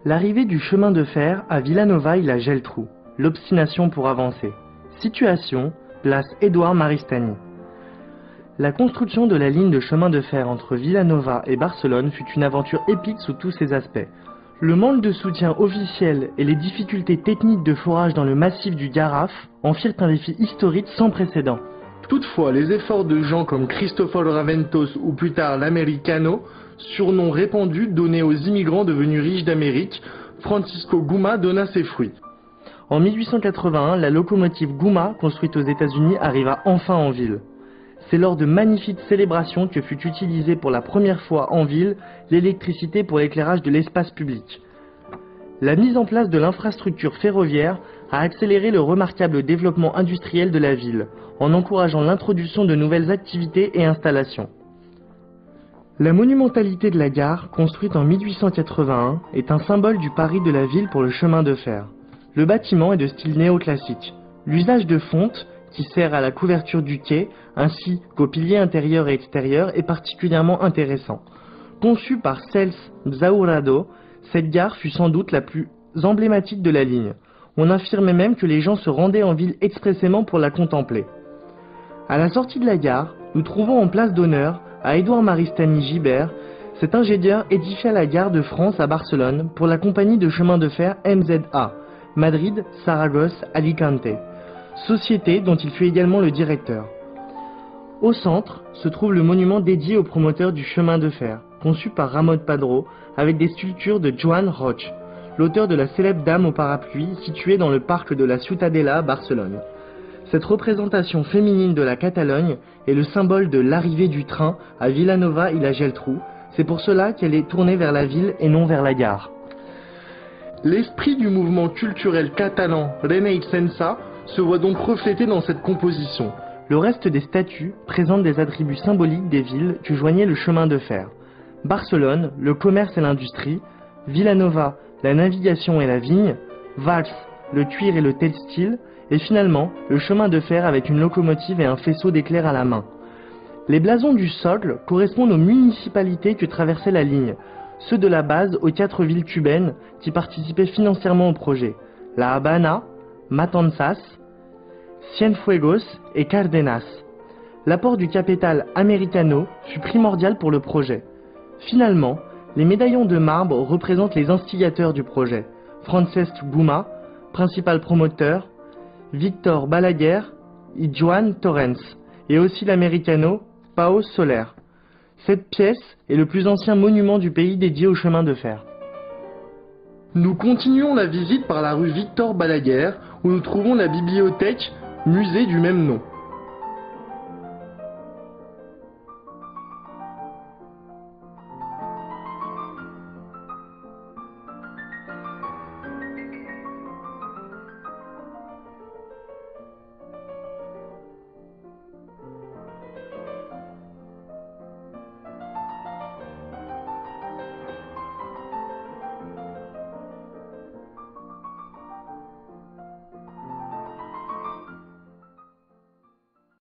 L'arrivée du chemin de fer à Vilanova et la Geltrú. L'obstination pour avancer. Situation, place Édouard Maristany. La construction de la ligne de chemin de fer entre Vilanova et Barcelone fut une aventure épique sous tous ses aspects. Le manque de soutien officiel et les difficultés techniques de forage dans le massif du Garraf en firent un défi historique sans précédent. Toutefois, les efforts de gens comme Cristòfol Raventós ou plus tard l'Americano, surnom répandu donné aux immigrants devenus riches d'Amérique, Francisco Guma donna ses fruits. En 1881, la locomotive Guma, construite aux États-Unis, arriva enfin en ville. C'est lors de magnifiques célébrations que fut utilisée pour la première fois en ville l'électricité pour l'éclairage de l'espace public. La mise en place de l'infrastructure ferroviaire a accéléré le remarquable développement industriel de la ville, en encourageant l'introduction de nouvelles activités et installations. La monumentalité de la gare, construite en 1881, est un symbole du pari de la ville pour le chemin de fer. Le bâtiment est de style néoclassique. L'usage de fonte, qui sert à la couverture du quai, ainsi qu'aux piliers intérieurs et extérieurs, est particulièrement intéressant. Conçue par Cels Zaurado, cette gare fut sans doute la plus emblématique de la ligne. On affirmait même que les gens se rendaient en ville expressément pour la contempler. À la sortie de la gare, nous trouvons en place d'honneur, à Édouard Maristany Gibert, cet ingénieur édifia la gare de France à Barcelone pour la compagnie de chemin de fer MZA, Madrid, Saragosse, Alicante, société dont il fut également le directeur. Au centre se trouve le monument dédié au promoteur du chemin de fer, conçu par Ramon Padró, avec des sculptures de Joan Roig, l'auteur de la célèbre Dame au parapluie située dans le parc de la Ciutadella à Barcelone. Cette représentation féminine de la Catalogne est le symbole de l'arrivée du train à Vilanova i la Geltrú. C'est pour cela qu'elle est tournée vers la ville et non vers la gare. L'esprit du mouvement culturel catalan Renaixença se voit donc reflété dans cette composition. Le reste des statues présente des attributs symboliques des villes que joignait le chemin de fer. Barcelone, le commerce et l'industrie, Vilanova, la navigation et la vigne, Valls, le cuir et le textile, et finalement le chemin de fer avec une locomotive et un faisceau d'éclairs à la main. Les blasons du socle correspondent aux municipalités que traversait la ligne, ceux de la base aux 4 villes cubaines qui participaient financièrement au projet, La Habana, Matanzas, Cienfuegos et Cardenas. L'apport du capital Americano fut primordial pour le projet. Finalement, les médaillons de marbre représentent les instigateurs du projet, Francesc Guma, principal promoteur, Víctor Balaguer et Joan Torrens, et aussi l'Americano Pau Soler. Cette pièce est le plus ancien monument du pays dédié au chemin de fer. Nous continuons la visite par la rue Víctor Balaguer, où nous trouvons la bibliothèque musée du même nom.